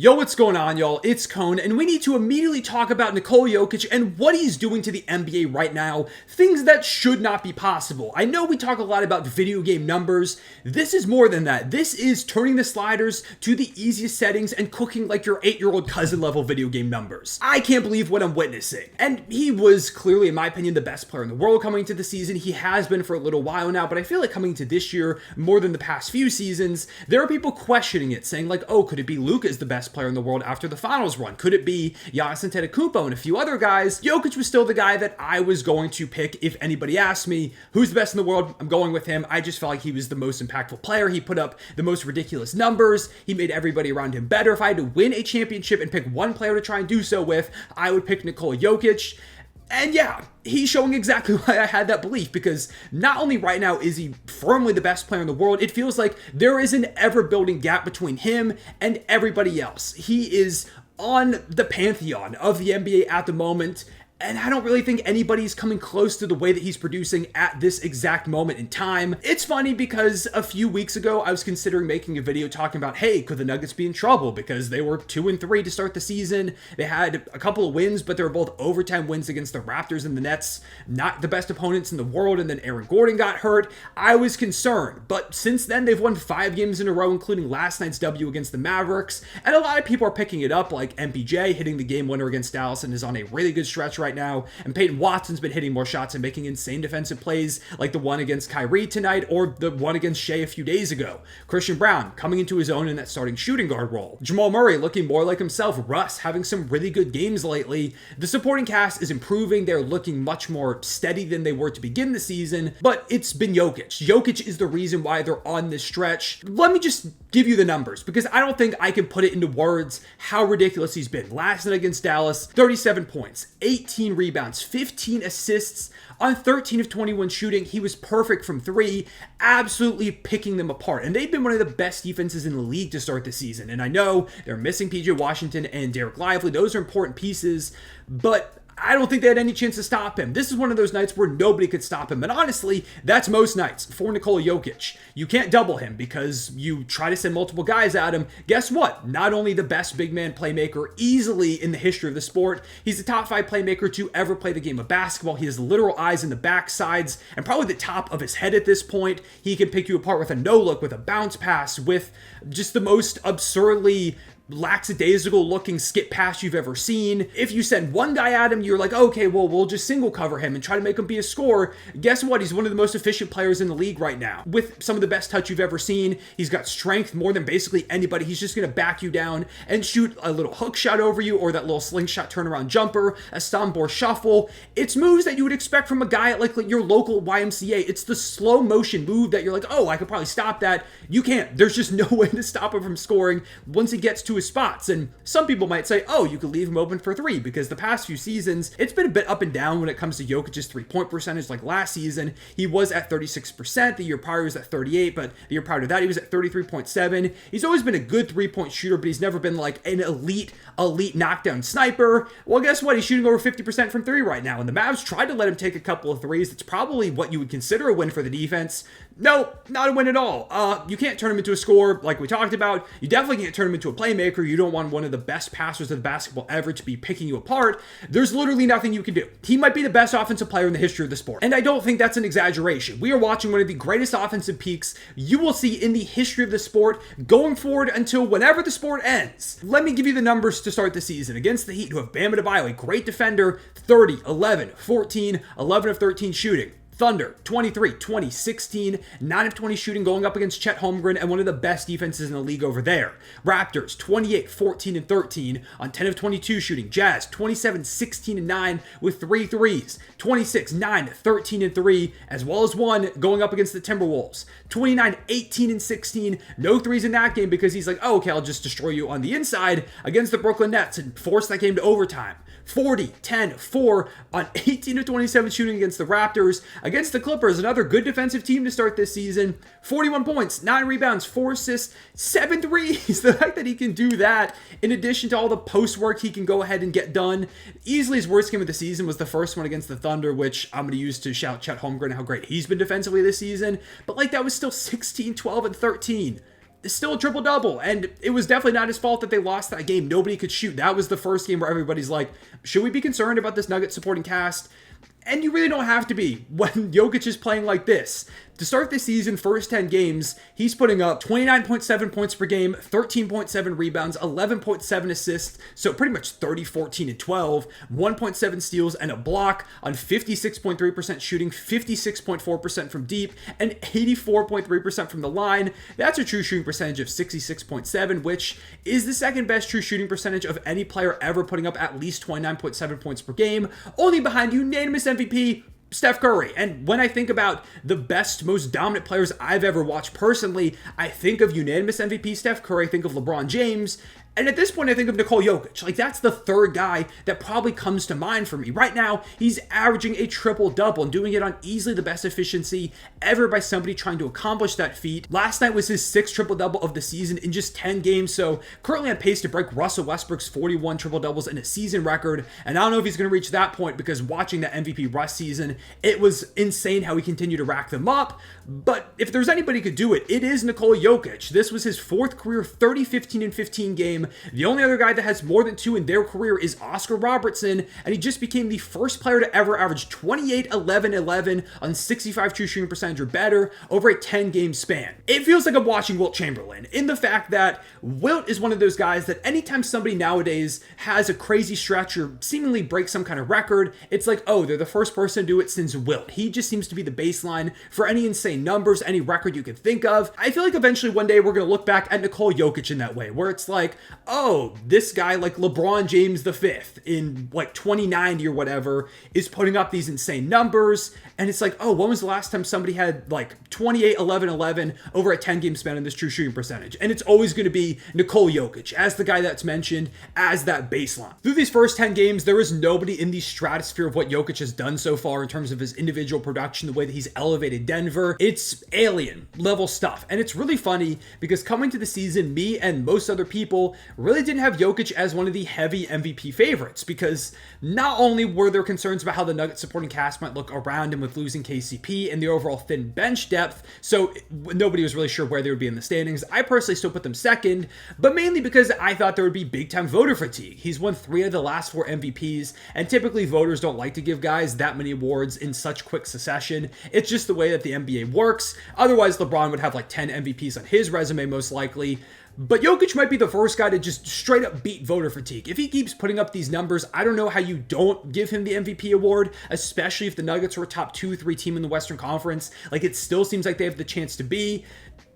Yo, what's going on, y'all? It's Cone, and we need to immediately talk about Nikola Jokic and what he's doing to the NBA right now. Things that should not be possible. I know we talk a lot about video game numbers. This is more than that. This is turning the sliders to the easiest settings and cooking like your 8-year-old cousin level video game numbers. I can't believe what I'm witnessing. And he was clearly, in my opinion, the best player in the world coming into the season. He has been for a little while now, but I feel like coming into this year, more than the past few seasons, there are people questioning it, saying like, oh, could it be Luka is the best player in the world after the finals run? Could it be Giannis Antetokounmpo and a few other guys? Jokic was still the guy that I was going to pick if anybody asked me who's the best in the world. I'm going with him. I just felt like he was the most impactful player. He put up the most ridiculous numbers. He made everybody around him better. If I had to win a championship and pick one player to try and do so with, I would pick Nikola Jokic. And yeah, he's showing exactly why I had that belief, because not only right now is he firmly the best player in the world, it feels like there is an ever-building gap between him and everybody else. He is on the pantheon of the NBA at the moment, and I don't really think anybody's coming close to the way that he's producing at this exact moment in time. It's funny because a few weeks ago, I was considering making a video talking about, hey, could the Nuggets be in trouble? Because they were 2-3 to start the season. They had a couple of wins, but they were both overtime wins against the Raptors and the Nets. Not the best opponents in the world, and then Aaron Gordon got hurt. I was concerned, but since then, they've won 5 games in a row, including last night's W against the Mavericks. And a lot of people are picking it up, like MPJ hitting the game winner against Dallas and is on a really good stretch right now, and Peyton Watson's been hitting more shots and making insane defensive plays like the one against Kyrie tonight or the one against Shea a few days ago. Christian Brown coming into his own in that starting shooting guard role. Jamal Murray looking more like himself. Russ having some really good games lately. The supporting cast is improving. They're looking much more steady than they were to begin the season, but it's been Jokic. Jokic is the reason why they're on this stretch. Let me just give you the numbers, because I don't think I can put it into words how ridiculous he's been. Last night against Dallas, 37 points, 18 rebounds, 15 assists on 13 of 21 shooting. He was perfect from 3, absolutely picking them apart. And they've been one of the best defenses in the league to start the season. And I know they're missing PJ Washington and Derek Lively. Those are important pieces, but I don't think they had any chance to stop him. This is one of those nights where nobody could stop him. And honestly, that's most nights for Nikola Jokic. You can't double him because you try to send multiple guys at him. Guess what? Not only the best big man playmaker easily in the history of the sport, he's the top 5 playmaker to ever play the game of basketball. He has literal eyes in the back sides and probably the top of his head at this point. He can pick you apart with a no-look, with a bounce pass, with just the most absurdly lackadaisical looking skip pass you've ever seen. If you send one guy at him, you're like, okay, well, we'll just single cover him and try to make him be a scorer. Guess what? He's one of the most efficient players in the league right now, with some of the best touch you've ever seen. He's got strength more than basically anybody. He's just going to back you down and shoot a little hook shot over you, or that little slingshot turnaround jumper, a Stambor shuffle. It's moves that you would expect from a guy at like your local YMCA. It's the slow motion move that you're like, oh, I could probably stop that. You can't. There's just no way to stop him from scoring once he gets to his spots. And some people might say, oh, you could leave him open for 3, because the past few seasons, it's been a bit up and down when it comes to Jokic's 3-point percentage. Like last season, he was at 36%. The year prior, he was at 38, but the year prior to that, he was at 33.7. He's always been a good 3-point shooter, but he's never been like an elite knockdown sniper. Well, guess what? He's shooting over 50% from 3 right now, and the Mavs tried to let him take a couple of threes. It's probably what you would consider a win for the defense. No, not a win at all. You can't turn him into a scorer like we talked about. You definitely can't turn him into a playmaker. You don't want one of the best passers of basketball ever to be picking you apart. There's literally nothing you can do. He might be the best offensive player in the history of the sport, and I don't think that's an exaggeration. We are watching one of the greatest offensive peaks you will see in the history of the sport going forward until whenever the sport ends. Let me give you the numbers to start the season. Against the Heat, who have Bam Adebayo, a great defender, 30, 11, 14, 11 of 13 shooting. Thunder, 23, 20, 16, 9 of 20 shooting, going up against Chet Holmgren and one of the best defenses in the league over there. Raptors, 28, 14, and 13 on 10 of 22 shooting. Jazz, 27, 16, and 9 with 3 threes. 26, 9, 13, and 3, as well as 1 going up against the Timberwolves. 29, 18, and 16. No threes in that game because he's like, oh, okay, I'll just destroy you on the inside against the Brooklyn Nets and force that game to overtime. 40, 10, 4 on 18 of 27 shooting against the Raptors. Against the Clippers, another good defensive team to start this season. 41 points, 9 rebounds, 4 assists, 7 threes. The fact that he can do that, in addition to all the post work he can go ahead and get done. Easily his worst game of the season was the first one against the Thunder, which I'm going to use to shout Chet Holmgren how great he's been defensively this season. But like, that was still 16, 12, and 13. is still a triple-double. And it was definitely not his fault that they lost that game. Nobody could shoot. That was the first game where everybody's like, should we be concerned about this Nuggets supporting cast? And you really don't have to be when Jokic is playing like this. To start this season, first 10 games, he's putting up 29.7 points per game, 13.7 rebounds, 11.7 assists, so pretty much 30, 14, and 12, 1.7 steals, and a block on 56.3% shooting, 56.4% from deep, and 84.3% from the line. That's a true shooting percentage of 66.7, which is the second best true shooting percentage of any player ever, putting up at least 29.7 points per game, only behind unanimous MVP Steph Curry. And when I think about the best, most dominant players I've ever watched personally, I think of unanimous MVP Steph Curry, I think of LeBron James, and at this point, I think of Nikola Jokic. Like, that's the third guy that probably comes to mind for me. Right now, he's averaging a triple-double and doing it on easily the best efficiency ever by somebody trying to accomplish that feat. Last night was his 6th triple-double of the season in just 10 games, so currently on pace to break Russell Westbrook's 41 triple-doubles in a season record. And I don't know if he's going to reach that point, because watching that MVP Russ season, it was insane how he continued to rack them up. But if there's anybody who could do it, it is Nikola Jokic. This was his 4th career 30, 15, and 15 game. The only other guy that has more than 2 in their career is Oscar Robertson, and he just became the first player to ever average 28, 11, 11 on 65 true shooting percentage or better over a 10-game span. It feels like I'm watching Wilt Chamberlain, in the fact that Wilt is one of those guys that anytime somebody nowadays has a crazy stretch or seemingly breaks some kind of record, it's like, oh, they're the first person to do it since Wilt. He just seems to be the baseline for any insane numbers, any record you could think of. I feel like eventually one day we're going to look back at Nikola Jokic in that way, where it's like, oh, this guy like LeBron James V in like 2090 or whatever is putting up these insane numbers. And it's like, oh, when was the last time somebody had like 28, 11, 11 over a 10-game span in this true shooting percentage? And it's always going to be Nikola Jokic as the guy that's mentioned as that baseline. Through these first 10 games, there is nobody in the stratosphere of what Jokic has done so far in terms of his individual production, the way that he's elevated Denver. It's alien level stuff. And it's really funny because coming to the season, me and most other people really didn't have Jokic as one of the heavy MVP favorites, because not only were there concerns about how the Nuggets supporting cast might look around him with losing KCP and the overall thin bench depth, so nobody was really sure where they would be in the standings. I personally still put them second, but mainly because I thought there would be big-time voter fatigue. He's won 3 of the last 4 MVPs, and typically voters don't like to give guys that many awards in such quick succession. It's just the way that the NBA works. Otherwise, LeBron would have like 10 MVPs on his resume most likely. But Jokic might be the first guy to just straight up beat voter fatigue. If he keeps putting up these numbers, I don't know how you don't give him the MVP award, especially if the Nuggets are a top 2-3 team in the Western Conference. Like, it still seems like they have the chance to be.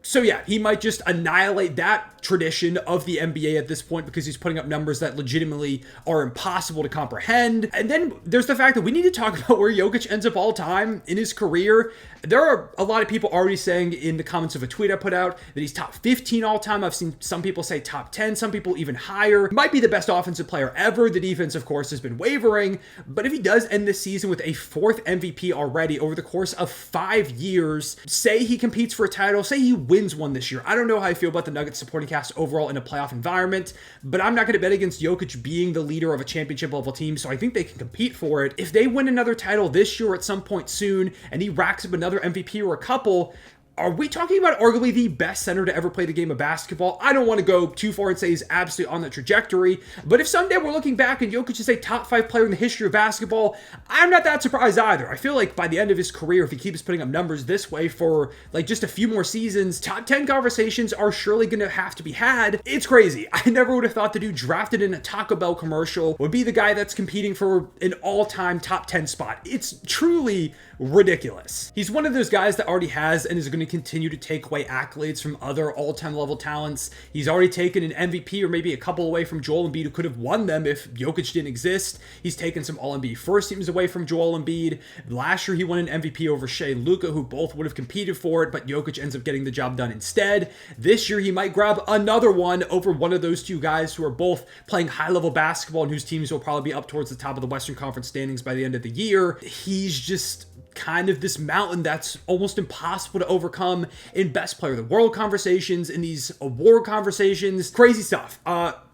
So yeah, he might just annihilate that tradition of the NBA at this point because he's putting up numbers that legitimately are impossible to comprehend. And then there's the fact that we need to talk about where Jokic ends up all time in his career. There are a lot of people already saying in the comments of a tweet I put out that he's top 15 all time. I've seen some people say top 10, some people even higher. Might be the best offensive player ever. The defense, of course, has been wavering. But if he does end this season with a 4th MVP already over the course of 5 years, say he competes for a title, say he wins one this year. I don't know how I feel about the Nuggets supporting cast overall in a playoff environment, but I'm not going to bet against Jokic being the leader of a championship level team, so I think they can compete for it. If they win another title this year or at some point soon, and he racks up another MVP or a couple, are we talking about arguably the best center to ever play the game of basketball? I don't want to go too far and say he's absolutely on the trajectory, but if someday we're looking back and Jokic is a top 5 player in the history of basketball, I'm not that surprised either. I feel like by the end of his career, if he keeps putting up numbers this way for like just a few more seasons, top 10 conversations are surely going to have to be had. It's crazy. I never would have thought the dude drafted in a Taco Bell commercial would be the guy that's competing for an all-time top 10 spot. It's truly ridiculous. He's one of those guys that already has and is going to continue to take away accolades from other all-time level talents. He's already taken an MVP or maybe a couple away from Joel Embiid, who could have won them if Jokic didn't exist. He's taken some All-NBA first teams away from Joel Embiid. Last year, he won an MVP over Shea and Luka, who both would have competed for it, but Jokic ends up getting the job done instead. This year, he might grab another one over one of those two guys who are both playing high-level basketball and whose teams will probably be up towards the top of the Western Conference standings by the end of the year. He's just kind of this mountain that's almost impossible to overcome in best player of the world conversations, in these award conversations. Crazy stuff.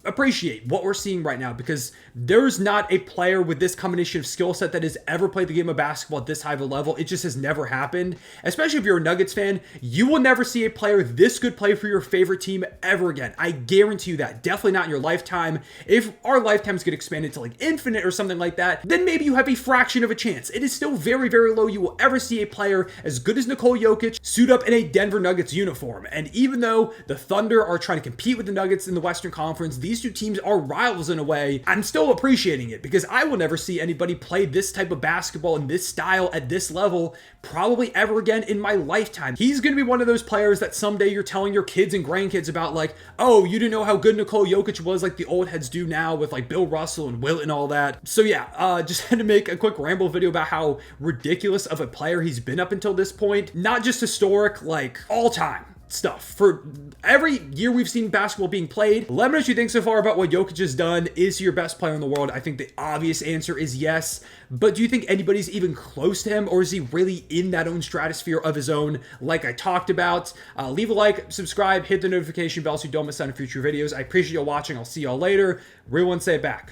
appreciate what we're seeing right now, because there's not a player with this combination of skill set that has ever played the game of basketball at this high of a level. It just has never happened. Especially if you're a Nuggets fan, you will never see a player this good play for your favorite team ever again. I guarantee you that. Definitely not in your lifetime. If our lifetimes get expanded to like infinite or something like that, then maybe you have a fraction of a chance. It is still very, very low you will ever see a player as good as Nikola Jokic suit up in a Denver Nuggets uniform. And even though the Thunder are trying to compete with the Nuggets in the Western Conference, these two teams are rivals in a way, I'm still appreciating it, because I will never see anybody play this type of basketball in this style at this level probably ever again in my lifetime. He's going to be one of those players that someday you're telling your kids and grandkids about, like, oh, you didn't know how good Nikola Jokic was, like the old heads do now with like Bill Russell and Wilt and all that. So yeah, just had to make a quick ramble video about how ridiculous of a player he's been up until this point. Not just historic, like all time stuff. For every year we've seen basketball being played. Let me know what you think so far about what Jokic has done. Is he your best player in the world? I think the obvious answer is yes. But do you think anybody's even close to him, or is he really in that own stratosphere of his own, like I talked about? Leave a like, subscribe, hit the notification bell so you don't miss out on future videos. I appreciate you watching. I'll see y'all later. Real one, say it back.